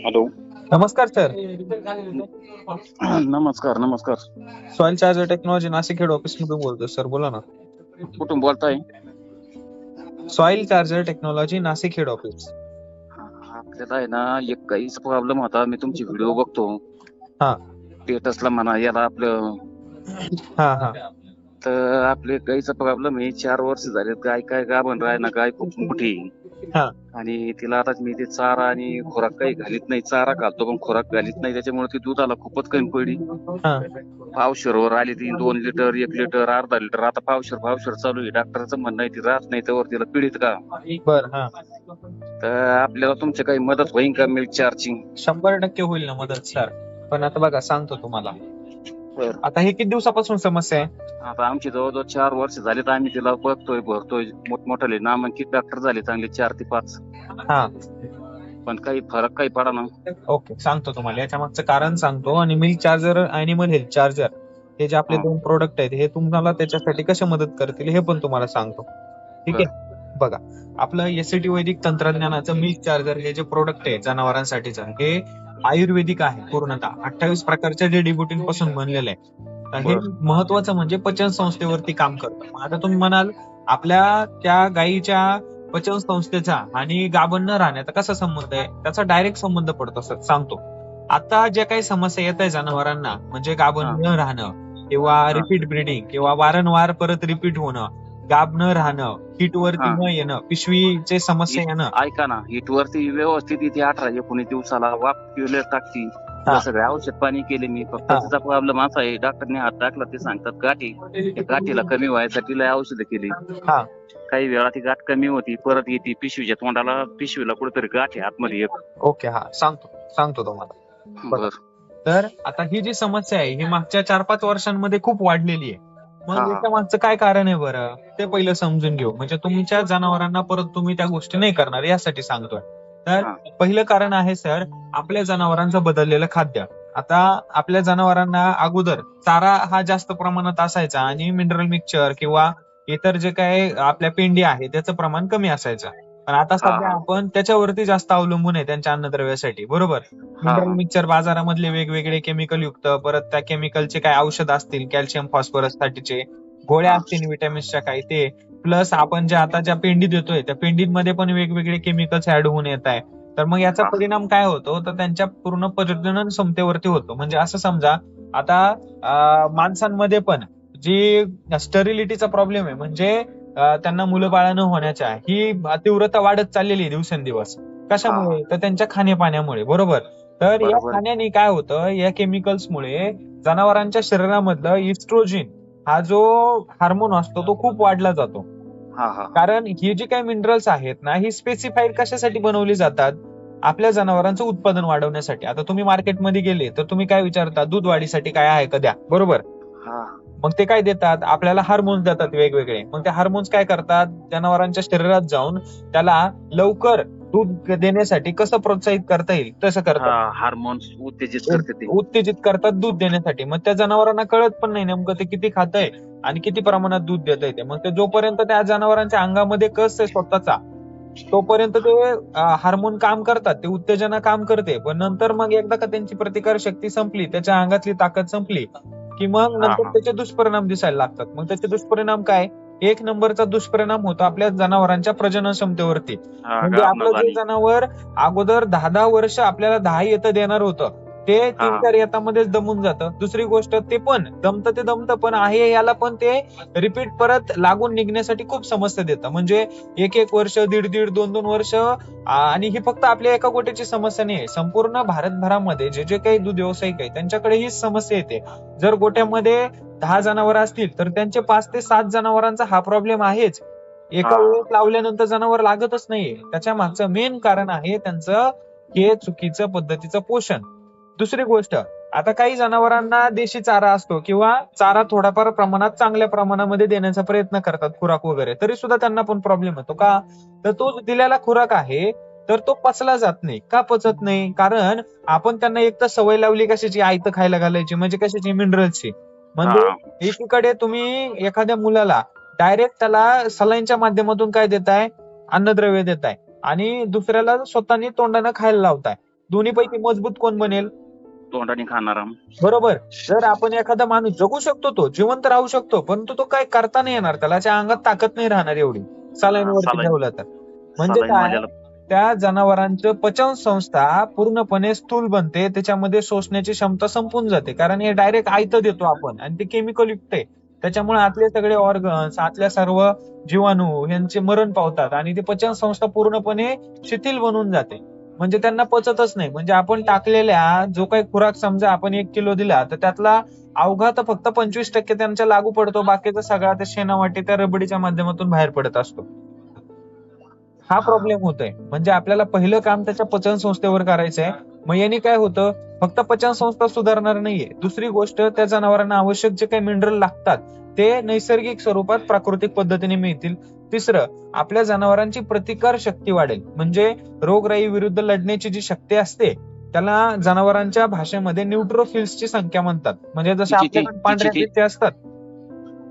Hello. नमस्कार sir. नमस्कार नमस्कार. Soil charger technology Nashik head office मधून बोलतोय सर, बोला ना. कुठून बोलताय? Soil charger technology Nashik head office. आपल्याला आहे ना एक काहीच प्रॉब्लेम होता. मी तुमची व्हिडिओ बघतो हा स्टेटसला म्हणा याला आपलं, हा हा तर आपले गाईचा प्रॉब्लेम आहे. 4 वर्ष झाले गाय काय गाभण राय ना, गाय खूप मोठी हा आणि तिला आता मी ते चारा आणि खुराक काही घालीत नाही. चारा घालतो पण खुराक घालीत नाही, त्याच्यामुळे ती दुधाला खूपच कमी पडली. हा पावशेरवर आली ती 2 लिटर 1 लिटर अर्धा लिटर, आता पावशेर चालू आहे. डॉक्टरचं म्हणणं आहे ती राहत नाही त्यावर तिला पिढीत का. बर. हा तर आपल्याला तुमची काही मदत होईल का मिल्क चार्जिंग? 100% होईल ना मदत सर. पण आता बघा सांगतो तुम्हाला. बर. आता हे किती दिवसापासून समस्या आहे? आता आमची जवळजवळ 4 वर्ष झालीत. आम्ही तिला बघतोय भरतोय. मोठमोठाले नामांकित डॉक्टर झाले चांगले 4 ते 5, हा पण काही फरक काही पडा ना. ओके, सांगतो तुम्हाला. याच्या मागचं कारण सांगतो. आणि milk charger, animal health charger, हे जे आपले 2 प्रोडक्ट आहेत, हे तुम्हाला त्याच्यासाठी कशा मदत करतील हे पण तुम्हाला सांगतो. ठीक आहे. बघा, आपलं एससीटी वैदिक तंत्रज्ञानाचं मिल्क चार्जर हे जे प्रोडक्ट आहे जनावरांसाठीचं, हे आयुर्वेदिक आहे पूर्णतः. 28 प्रकारच्या जडीबुटीं पासून बनलेलं आहे. तर हे महत्वाचं म्हणजे पचन संस्थेवरती काम करतं. मग आता तुम्ही म्हणाल, आपल्या त्या गायीच्या पचन संस्थेचा आणि गाभण न राहण्याचा कसा संबंध आहे? त्याचा डायरेक्ट संबंध पडतो सर, सांगतो. आता ज्या काही समस्या येत आहे जनावरांना, म्हणजे गाभण न राहणं किंवा रिपीट ब्रीडिंग किंवा वारंवार परत रिपीट होणं, गाभ न राहणं, हिट वरती न येणं, पिशवीचे समस्या येणं. ऐका ना, हिट वरती व्यवस्थित येते 18-19 दिवसाला, वाफ पिवले टाकती. तिला सगळे औषध पाणी केले मी, फक्त तिचा प्रॉब्लेम असा आहे, डॉक्टरने हात टाकला ते सांगतात गाठी. त्या गाठीला कमी व्हायसाठी लय औषधं केली. काही वेळा ती गाठ कमी होती, परत येते पिशवीच्या तोंडाला, पिशवीला कुठेतरी गाठ आहे आतमध्ये एक. ओके, हा सांगतो तुम्हाला. बर. तर आता ही जी समस्या आहे ही मागच्या 4-5 वर्षांमध्ये खूप वाढलेली आहे. मग याच्या मागचं काय कारण आहे बरं, ते पहिलं समजून घेऊ. म्हणजे तुमच्या जनावरांना परत तुम्ही त्या गोष्टी नाही करणार यासाठी सांगतोय. तर पहिलं कारण आहे सर, आपल्या जनावरांचं बदललेलं खाद्य. आता आपल्या जनावरांना अगोदर चारा हा जास्त प्रमाणात असायचा आणि मिनरल मिक्सचर किंवा इतर जे काही आपल्या पेंडी आहे त्याचं प्रमाण कमी असायचं. पण आता सध्या आपण त्याच्यावरती जास्त अवलंबून आहे त्यांच्या अन्नद्रव्यासाठी, बरोबर. मिनरल मिक्सचर बाजारामधले वेगवेगळे केमिकल युक्त, परत त्या केमिकलचे काय औषध असतील, कॅल्शियम फॉस्फरस साठीचे गोळ्या असतील, विटॅमिन्सच्या काही ते, प्लस आपण ज्या पेंडी देतोय त्या पेंडीमध्ये पण वेगवेगळे केमिकल्स ऍड होऊन येत आहे. तर मग याचा परिणाम काय होतो, तर त्यांच्या पूर्ण प्रजनन क्षमतेवरती होतो. म्हणजे असं समजा, आता माणसांमध्ये पण जी स्टरिलिटीचा प्रॉब्लेम आहे, म्हणजे त्यांना मुलं बाळ न होण्याच्या, ही तीव्रता वाढत चाललेली आहे दिवसेंदिवस. कशामुळे? तर त्यांच्या खाण्यापाण्यामुळे, बरोबर. तर या खाण्याने काय होतं, या केमिकल्समुळे जनावरांच्या शरीरामधलं इस्ट्रोजिन हा जो हार्मोन असतो तो खूप वाढला जातो. कारण ही जी काही मिनरल्स आहेत ना, ही स्पेसिफाईड कशासाठी बनवली जातात? आपल्या जनावरांचं उत्पादन वाढवण्यासाठी. आता तुम्ही मार्केटमध्ये गेले तर तुम्ही काय विचारता, दूध वाढीसाठी काय आहे का द्या, बरोबर. मग ते काय देतात, आपल्याला हार्मोन्स देतात वेगवेगळे. मग ते हार्मोन्स काय करतात, जनावरांच्या शरीरात जाऊन त्याला लवकर दूध देण्यासाठी कसं प्रोत्साहित करता येईल तसं करतात. हार्मोन्स उत्तेजित करतात दूध देण्यासाठी. मग त्या जनावरांना कळत पण नाही नेमकं ते किती खातंय आणि किती प्रमाणात दूध देत आहे ते. मग ते जोपर्यंत त्या जनावरांच्या अंगामध्ये कस आहे स्वतःचा, तोपर्यंत ते हार्मोन काम करतात, ते उत्तेजना काम करते. पण नंतर मग एकदा का त्यांची प्रतिकार शक्ती संपली, त्याच्या अंगातली ताकद संपली, की मग नंतर त्याचे दुष्परिणाम दिसायला लागतात. मग त्याचे दुष्परिणाम काय? 1 नंबरचा दुष्परिणाम होतो आपल्या जनावरांच्या प्रजनन क्षमतेवरती. म्हणजे आपलं जे जनावर अगोदर 10-10 वर्ष आपल्याला 10 येतं देणार होतं, ते 3-4 येतामध्येच दमून जातं. दुसरी गोष्ट, ते पण दमतं पण आहे, याला पण ते रिपीट परत लागून निघण्यासाठी खूप समस्या देतं. म्हणजे 1-1 वर्ष, 1.5-1.5, 2-2 वर्ष. आणि ही फक्त आपल्या एका गोट्याची समस्या नाही आहे, संपूर्ण भारतभरामध्ये जे काही दूध व्यावसायिक आहे त्यांच्याकडे ही समस्या येते. जर गोट्यामध्ये 10 जनावर असतील तर त्यांचे 5 ते 7 जनावरांचा हा प्रॉब्लेम आहेच. एका वेळेस लावल्यानंतर जनावर लागतच नाहीये. त्याच्या मागचं मेन कारण आहे त्यांचं हे चुकीचं पद्धतीचं पोषण. दुसरी गोष्ट, आता काही जनावरांना देशी चारा असतो किंवा चारा थोडाफार प्रमाणात चांगल्या प्रमाणामध्ये देण्याचा प्रयत्न करतात, खुराक वगैरे, तरी सुद्धा त्यांना पण प्रॉब्लेम येतो. का? तर तो दिलेला खुराक आहे तर तो पचला जात नाही. का पचत नाही? कारण आपण त्यांना एक तर सवय लावली कशाची, आयतं खायला घालायची, म्हणजे कशाची, मिनरल्सची. म्हणजे एकीकडे तुम्ही एखाद्या मुलाला डायरेक्ट त्याला सलाईनच्या माध्यमातून काय देताय, अन्नद्रव्य देताय. आणि दुसऱ्याला स्वतःनी तोंडानं खायला लावताय. दोन्हीपैकी मजबूत कोण बनेल? तोंडाने खाणारा. बरोबर. जर आपण एखादा माणूस जगू शकतो, तो जिवंत राहू शकतो, परंतु तो काय करता नाही येणार, त्याच्या अंगात ताकद नाही राहणार एवढी सलाईन वरती सलाईन ठेवलं तर. म्हणजे सलाईन काय, माझ्याला. त्या जनावरांचं पचन संस्था पूर्णपणे स्थूल बनते, त्याच्यामध्ये शोषण्याची क्षमता संपून जाते, कारण हे डायरेक्ट आयतं देतो आपण आणि ते केमिकल युक्त आहे. त्याच्यामुळे आतले सगळे ऑर्गन्स, आतल्या सर्व जीवाणू यांचे मरण पावतात आणि ती पचन संस्था पूर्णपणे शिथिल बनून जाते. म्हणजे त्यांना पचतच नाही. म्हणजे आपण टाकलेल्या जो काही खुराक समजा आपण 1 किलो दिला, तर त्यातला अवघा तर फक्त 25% त्यांच्या लागू पडतो, बाकीचा सगळा त्या शेणावाटे त्या रबडीच्या माध्यमातून बाहेर पडत असतो. हा प्रॉब्लेम होतोय. म्हणजे आपल्याला पहिलं काम त्याच्या पचन संस्थेवर करायचंय. मग यांनी काय होतं, फक्त पचन संस्था सुधारणार नाहीये, दुसरी गोष्ट त्या जनावरांना आवश्यक जे काही मिनरल लागतात ते नैसर्गिक स्वरूपात प्राकृतिक पद्धतीने मिळतील. तिसरं, आपल्या जनावरांची प्रतिकार शक्ती वाढेल. म्हणजे रोगराई विरुद्ध लढण्याची जी शक्ती असते त्याला जनावरांच्या भाषेमध्ये न्यूट्रोफिल्सची संख्या म्हणतात. म्हणजे जसे तिची ती आपल्याकडे पांढऱ्या तिची ती पित्ते असतात.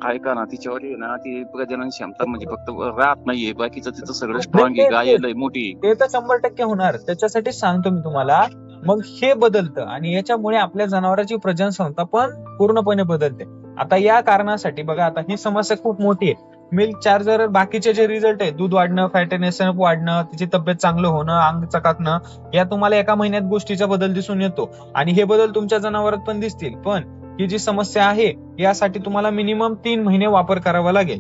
ऐका ना, तिच्यावर आहे ना ती प्रजनन क्षमता म्हणजे फक्त राहत नाहीये, बाकीचं तिचं सगळं नाही, स्ट्रॉंग आहे, ते गाय ते- लय मोठी आहे. ते तर 100% होणार. त्याच्यासाठी सांगतो मी तुम्हाला. मग हे बदलतं आणि याच्यामुळे आपल्या जनावरांची प्रजनन क्षमता पण पूर्णपणे बदलते. आता या कारणासाठी बघा, आता ही समस्या खूप मोठी आहे. मिल्क चार्जर बाकीचे जे रिझल्ट आहे, दूध वाढणं, फॅटेनेस वाढणं, तिची तब्येत चांगलं होणं, अंग चकाकणं, या तुम्हाला एका महिन्यात गोष्टीचा बदल दिसून येतो आणि हे बदल तुमच्या जनावरात पण दिसतील. पण ही जी समस्या आहे यासाठी तुम्हाला मिनिमम 3 महिने वापर करावा लागेल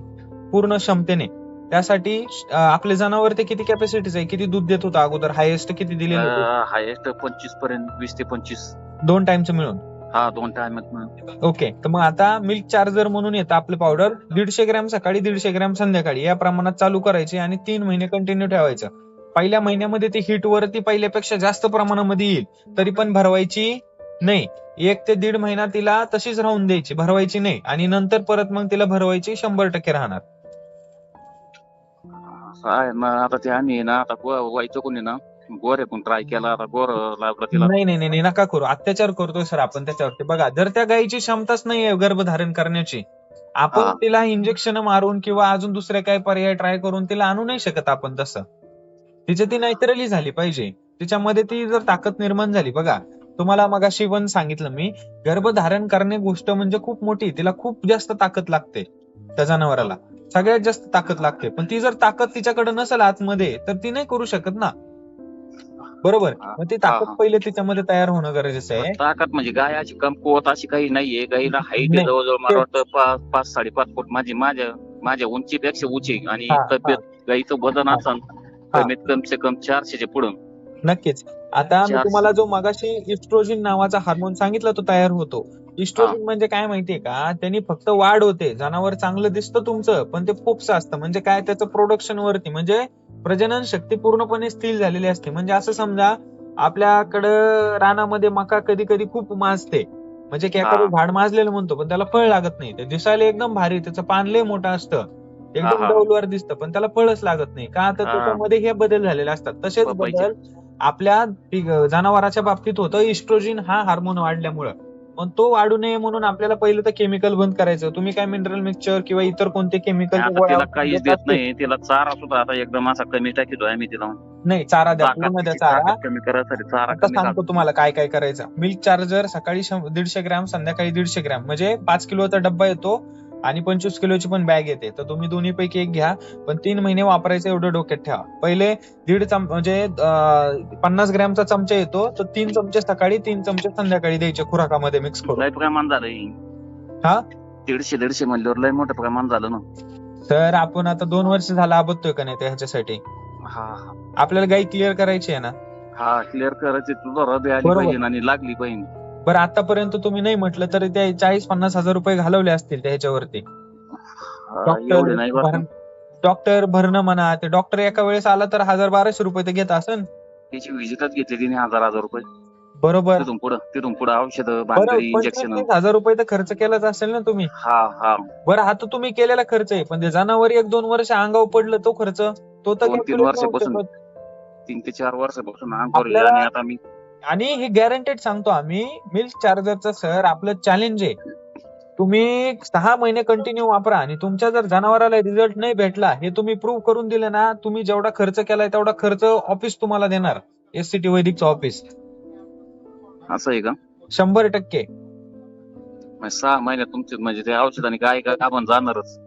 पूर्ण क्षमतेने. त्यासाठी आपले जनावर ते किती कॅपॅसिटीच आहे, किती दूध देत होतं अगोदर, हायेस्ट किती दिलेलं होतं? हायेस्ट 25 पर्यंत, 20 ते 25. 2 टाइमचं मिळून. हा, 2 टायमात. ओके. तर मग आता मिल्क चार्जर म्हणून येतं आपलं पावडर, 150 ग्रॅम सकाळी, 150 ग्रॅम संध्याकाळी या प्रमाणात चालू करायचे आणि 3 महिने कंटिन्यू ठेवायचं. पहिल्या महिन्यामध्ये ती हिट वरती पहिल्यापेक्षा जास्त प्रमाणामध्ये येईल, तरी पण भरवायची नाही. 1 ते 1.5 महिना तिला तशीच राहून द्यायची, भरवायची नाही आणि नंतर परत मग तिला भरवायची 100% राहणार. आहे ना, आता ते आम्ही ना आता व्हायचं कोणी ना गोरे पण ट्राय केला, आता गोर लागलं तिला. नाही नाही नाही, नका करू. अत्याचार करतोय सर आपण त्याच्यावरती. बघा, जर त्या गायीची क्षमताच नाहीये गर्भधारण करण्याची, आपण हा. तिला इंजेक्शन मारून किंवा अजून दुसरे काही पर्याय ट्राय करून तिला आणू नाही शकत आपण तसं. तिची ती नॅचरली झाली पाहिजे, तिच्यामध्ये ती जर ताकद निर्माण झाली. बघा, तुम्हाला मगाशी पण सांगितलं मी, गर्भधारण करणे गोष्ट म्हणजे खूप मोठी, तिला खूप जास्त ताकद लागते. त्या जनावराला सगळ्यात जास्त ताकद लागते, पण ती जर ताकद तिच्याकडे नसेल आतमध्ये तर ती नाही करू शकत ना. बरोबर. मग ती ताकद पहिले तिच्यामध्ये तयार होणं गरजेचं आहे. ताकद म्हणजे गायाची कमकुवत अशी काही नाहीये. गाईला हाईट नाही, जवळजवळ मला तेच. वाटतं 5-5.5 फूट माझ्या उंचीपेक्षा उंची आणि हा, तब्येत गाईचं वजन हा, असन हा. कमीत कम 400च्या पुढं. नक्कीच. आता मी 400. तुम्हाला जो मगाशी इस्ट्रोजिन नावाचा हार्मोन सांगितला तो तयार होतो. इस्ट्रोजिन म्हणजे काय माहितीये का, त्यांनी फक्त वाढ होते, जनावर चांगलं दिसतं तुमचं, पण ते फोप्स असतं. म्हणजे काय, त्याचं प्रोडक्शन वरती, म्हणजे प्रजनन शक्ती पूर्णपणे स्थिर झालेली असते. म्हणजे असं समजा, आपल्याकडं रानामध्ये मका कधी कधी खूप माजते, म्हणजे की एखादं झाड माजलेलं म्हणतो पण त्याला फळ लागत नाही. ते दिसायला एकदम भारी, त्याचं पान लय मोठं असतं, एकदम डौलवार दिसतं, पण त्याला फळच लागत नाही का, तर त्याच्यामध्ये हे बदल झालेले असतात. तसेच बदल आपल्या जनावराच्या बाबतीत होतं. इस्ट्रोजिन हा हार्मोन वाढल्यामुळं. पण तो वाढू नये म्हणून आपल्याला पहिलं तर केमिकल बंद करायचं. तुम्ही काय मिनरल मिक्सचर किंवा इतर कोणते केमिकल आता तिला काहीच देत नाही. तिला चारा सुद्धा आता एकदम असा कमी टाकीतो आम्ही तिला. नाही, चारा द्या, पूर्ण द्या चारा. ताकद कमी करायसाठी चारा आता कमी सांगतो तुम्हाला काय काय करायचं. मिल्क चार्जर सकाळी 150 ग्रॅम, संध्याकाळी 150 ग्रॅम, म्हणजे 5 किलोचा डब्बा येतो आणि 25 किलोची पण बॅग येते. तर तुम्ही दोन्ही पैकी एक घ्या, पण 3 महिने वापरायचं एवढं डोक्यात ठेवा. पहिले 1.5 म्हणजे 50 ग्रॅमचा चमचा येतो, तर 3 चमचे सकाळी, 3 चमचे संध्याकाळी द्यायचे खुराकामध्ये मिक्स करून. लय प्रमाण झालंय. हा, 150 म्हणल्यावर लय मोठं प्रमाण झालं ना. तर आपण आता 2 वर्ष झाला आबदतोय का नाही त्याच्यासाठी. हा, आपल्याला गाई क्लिअर करायची आहे ना. हा, क्लिअर करायची. तुझं हृदय आली बरोबर. पाहिजे आणि लागली पाहिजे. बरं, आतापर्यंत तुम्ही नाही म्हटलं तरी ते 40-50 हजार रुपये घालवले असतील त्याच्यावरती. एवढे नाही बरं. डॉक्टर भरणं म्हणा, ते डॉक्टर एका वेळेस आला तर 1000-1200 रुपये ते घेत असन. त्याची व्हिजिटच घेतली तिने 1000 रुपये. बरोबर. तिथून पुढे औषधं, भांगडी, इंजेक्शन. 25,000 रुपये तर खर्च केलाच असेल ना तुम्ही. हा. बरं, हा तर तुम्ही केलेला खर्च आहे, पण ते जनावर 1-2 वर्ष अंगावर पडलं तो खर्च, तो तर 2-3 वर्षापासून, 3 ते 4 वर्षापासून अंगावर आपल्याला. आणि आता मी. आणि हे गॅरंटेड सांगतो आम्ही, मिल्क चार्जरचं सर आपलं चॅलेंज आहे. तुम्ही 6 महिने कंटिन्यू वापरा आणि तुमच्या जर जनावराला रिझल्ट नाही भेटला, हे तुम्ही प्रूव्ह करून दिलं ना, तुम्ही जेवढा खर्च केलाय तेवढा खर्च ऑफिस तुम्हाला देणार. एससीटी वैदिकचं ऑफिस असं आहे का? 100%. म्हणजे 6 महिन्यात तुमचे म्हणजे ते औषधाने काय काय आपण जाणारच.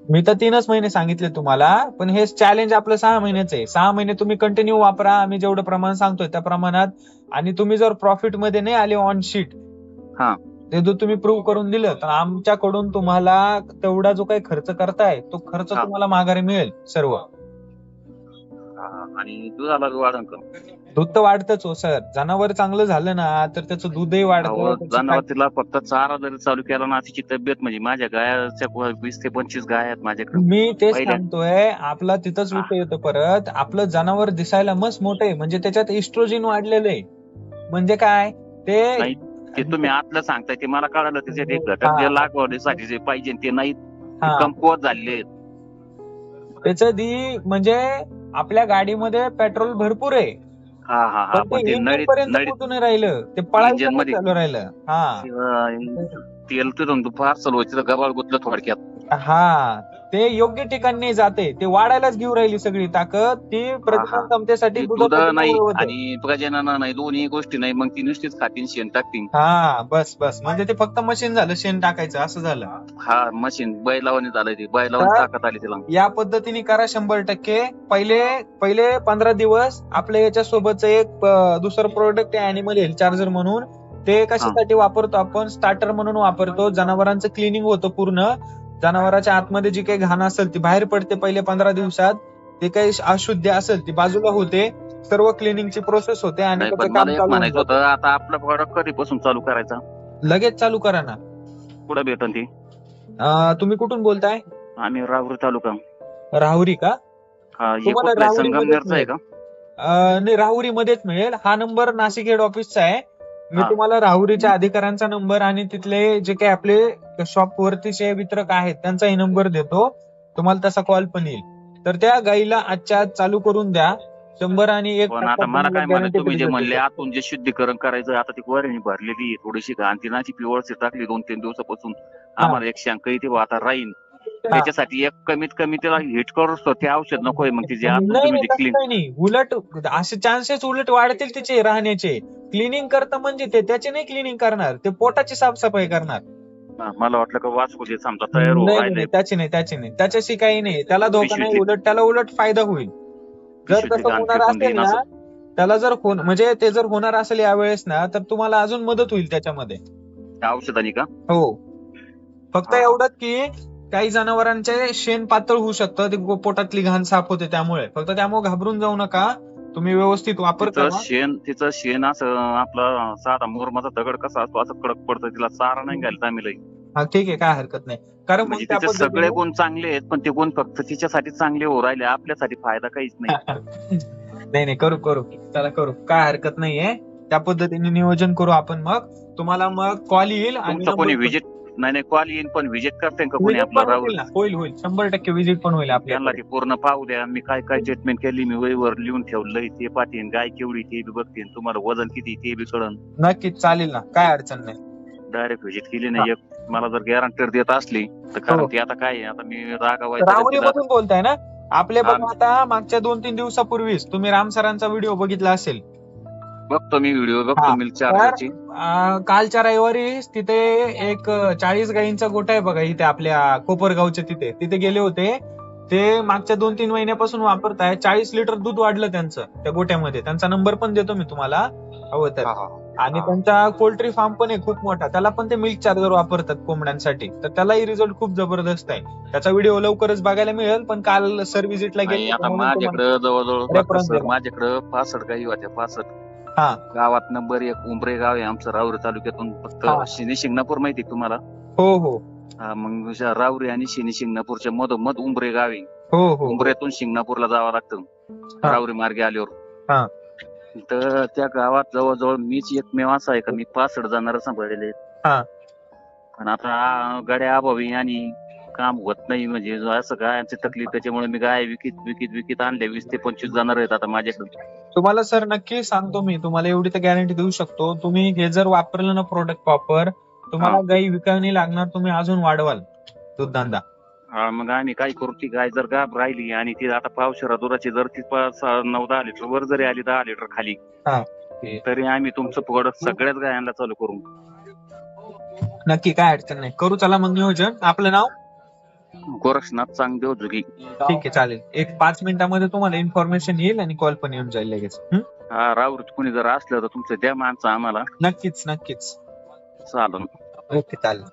मी तर 3च महिने सांगितले तुम्हाला, पण हे चॅलेंज आपलं 6 महिन्याचं आहे. 6 महिने तुम्ही कंटिन्यू वापरा, आम्ही जेवढं प्रमाण सांगतोय त्या प्रमाणात. आणि तुम्ही जर प्रॉफिट मध्ये नाही आले ऑन शीट, हा ते जर तुम्ही प्रूव्ह करून दिलं तर आमच्याकडून तुम्हाला तेवढा जो काही खर्च करताय तो खर्च हा. तुम्हाला माघारी मिळेल सर्व. आणि दुधाला वाढन का? दूध तर वाढतच हो सर. जनावर चांगलं झालं ना तर त्याचं दूधही वाढतं. त्याची जनावर तिला फक्त चारा जरी चालू केला ना, तिची तब्येत म्हणजे माझ्या गायाच्या 20 ते 25 गाय आहेत माझ्याकडे. मी तेच पहिल्या- सांगतोय, आपला तिथंच विषय येतो परत. आपलं जनावर दिसायला मस्त मोठं आहे, म्हणजे त्याच्यात इस्ट्रोजिन वाढलेलं आहे. म्हणजे काय ते नाही, ते तुम्ही आतलं सांगताय ते मला कळालं. त्याचे एक घटक हा. जे लागवडीसाठी जे पाहिजे ते नाही, हा. कमकुवत झालेले आहेत. त्याचं म्हणजे आपल्या गाडीमध्ये पेट्रोल भरपूर आहे, हा हा हा. पण पण ते ते इंजिन पर्यंत पोहोचून नाही राहिलं, ते पळायचं इंजिन नाही मध्ये चालू राहिलं. हा तेल तिथून पार्सल व्हायचं गबाळ गुतलं थोडक्यात. हा, ते योग्य ठिकाणी जाते, ते वाढायलाच घेऊ राहिली सगळी ताकद. ती प्रजनन क्षमतेसाठी ते दूध दुधासाठी नाही एवढं होतं. आणि प्रजनन नाही, दोन्ही गोष्टी नाही, मग ती नुसतीच खातीन शेण टाकतीन. हा बस बस, म्हणजे ते फक्त मशीन झालं शेण टाकायचं, असं झालं. हा मशीन बैलावानी झालंय, ते बैलावानी तर ताकद आली तिला. या पद्धतीने करा 100%. पहिले 15 दिवस आपल्या याच्या सोबतच एक दुसरं प्रोडक्ट आहे अॅनिमल हेल्थ चार्जर म्हणून. ते कशासाठी वापरतो आपण? स्टार्टर म्हणून वापरतो. जनावरांचं क्लिनिंग होतं पूर्ण. जनावरांच्या आतमध्ये जी काही घाण असेल ती बाहेर पडते पहिले 15 दिवसात. ते काही अशुद्ध असेल ती बाजूला होते. सर्व क्लिनिंगची प्रोसेस होते आणि नाही, पण त्याचं मला काम एक चालू होऊन म्हणायचं जातं. होतं, आता आपला प्रोडक्ट कधीपासून चालू करायचा? लगेच चालू करा ना. कुठं भेटन ती? तुम्ही कुठून बोलताय? आम्ही राहुरी तालुका. राहुरी का? हा, हे तुम्हाला कुठलं आहे? राहुरीमध्येच संगमनेरचं आहे मिळेल. का? नाही, राहुरी मध्येच मिळेल. हा नंबर नाशिक हेड ऑफिसचा आहे. मी हा. तुम्हाला राहुरीच्या अधिकाऱ्यांचा नंबर आणि तिथले जे काही आपले शॉप वरतीचे वितरक आहेत त्यांचाही नंबर देतो. तुम्हाला तसा कॉल पण येईल. तर त्या गाईला आजच्या आज चालू करून द्या. 100 आणि 1% पण आता मला काय म्हणायचं, तुम्ही जे म्हणले गॅरंटी. आतून जे शुद्धीकरण करायचं, आता ती वरणी भरलेली आहे, थोडीशी घाण तिनाची पिवळशी टाकली 2-3 दिवसापासून. आम्हाला एक शंका येते आता राहीन. त्याच्यासाठी एक कमीत कमी त्याला हिट करूच तर ते औषध नकोय, मग तिचे आतून नाही तुम्ही नाही, जे तसं काही नाही. उलट असे चान्सेस उलट वाढतील तिचे राहण्याचे. क्लिनिंग करतं म्हणजे ते त्याचे नाही क्लिनिंग करणार, ते पोटाची साफसफाई करणार. मला वाटलं का वाचको जे समजा तयार होऊ नाही राहिले नाही, त्याची नाही. त्याच्याशी काही नाही. त्याला धोका नाही, त्याला उलट फायदा होईल. जर पिशवीतली तसं घाण होणार फेकून असेल देईन ना, असं. त्याला जर म्हणजे ते जर होणार असेल यावेळेस ना, तर तुम्हाला अजून मदत होईल त्याच्यामध्ये. त्या औषधानी का? हो. फक्त हा. एवढंच की काही जनावरांचे शेण पातळ होऊ शकतं, ते पोटातली घाण साफ होते त्यामुळे. फक्त त्यामुळे घाबरून जाऊ नका. तुम्ही व्यवस्थित वापर करा. तिचं शेण असं आपला साधा मुरमाचा दगड कसा असतो असं कडक पडतं, तिला चारा नाही घालता आम्ही लई. हा ठीक आहे, काय हरकत नाही. कारण मग म्हणजे त्या तिचे सगळे पद्धतीने गुण चांगले आहेत, पण ते गुण फक्त तिच्यासाठी चांगले होऊ राहिले, आपल्यासाठी फायदा काहीच नाही. नाही, करू त्याला करू, काय हरकत नाहीये. त्या पद्धतीने नियोजन करू आपण. मग तुम्हाला मग कॉल येईल आणि तुमचं कोणी नंबर व्हिजिट नाही कॉल येईन, पण व्हिजिट करते का कोणी विजिट आपलं पण होईल ना? होईल 100% विजिट पण होईल त्यांना आपल्याला. ती पूर्ण पाहू द्या. मी काय काय ट्रीटमेंट केली, मी वहीवर लिहून ठेवलंय, ते पाहतीन. गाय केवढी ते बी बघतीन, तुम्हाला वजन किती ते बी कळन. नक्कीच चालेल ना, काय अडचण नाही. डायरेक्ट व्हिजिट केली नाही एक. मला जर गॅरंटी देत असली तर, कारण ती आता काय आहे, आता मी रागावायचं राहुरी मधून बोलताय ना? आपले हा. बघा आता मागच्या 2-3 दिवसापूर्वीच तुम्ही राम सरांचा व्हिडिओ बघितला असेल. बघतो मी व्हिडिओ, हा. बघतो मिल्क चार्जरची. कालच्या रविवारी तिथे एक 40 गायींचा गोठा आहे बघा, इथे आपल्या कोपरगावच्या तिथे गेले होते. ते मागच्या 2-3 महिन्यापासून वापरताय. 40 लिटर दूध वाढलं त्यांचं त्या गोठ्यामध्ये. त्यांचा नंबर पण देतो मी तुम्हाला हवं तर. आणि त्यांचा पोल्ट्री फार्म पण आहे खूप मोठा. त्याला पण ते मिल्क चार्जर वापरतात कोंबड्यांसाठी. तर त्यालाही रिझल्ट खूप जबरदस्त आहे. त्याचा व्हिडिओ लवकरच बघायला मिळेल. पण काल सर व्हिजिटला गेले आता म्हणून माझ्याकडे जवळजवळ रेफरन्स सर, माझ्याकडे 65 गायी होत्या. 65 हा. गावात नंबर 1 उंबरे गाव आहे आमचं, राहुरी तालुक्यातून. फक्त शनी शिंगणापूर माहिती तुम्हाला? हो. हा, मग राहुरी आणि शनी शिंगणापूरच्या मधोमध उंबरे गाव आहे. हो. उंबऱ्यातून शिंगणापूरला जावं लागतं राहुरी मार्गे आल्यावर. हा. तर त्या गावात जवळजवळ मीच एकमेव असा आहे का मी 65 जनावर सांभाळलेले. हा. पण आता गाड्या अभावी आणि काम होत नाही, म्हणजे असं गायांची तकलीफ, त्याच्यामुळे मी गाय विकीत आणले. 20 ते 25 जनावर आहेत आता माझ्याकडे. तुम्हाला सर नक्की सांगतो, मी तुम्हाला एवढी तर गॅरंटी देऊ शकतो. तुम्ही हे जर वापरलं ना प्रोडक्ट प्रॉपर, तुम्हाला गाई विकावी लागणार, तुम्ही अजून वाढवाल दूध धंदा. हा, मग आम्ही काय करू? ती गाय जर गाप राहिली आणि ती आता पावशेरा दुधाची जर ती 9-10 लिटर वर जरी आली, 10 लिटर खाली, हा. तरी आम्ही तुमचं प्रोडक्ट सगळ्याच गायांना चालू करू. नक्की, काय अडचण नाही. करू चला मग नियोजन. आपलं नाव? गोरक्षनाथ चांगदेव जुगी. ठीक आहे, चालेल. एक 5 मिनिटांमध्ये तुम्हाला इन्फॉर्मेशन येईल आणि कॉल पण येऊन जाईल लगेच. हा, रावृत कुणी जर असलं तर तुमचं द्या माणसं आम्हाला. नक्कीच नक्कीच. चालेल. ओके, चालेल.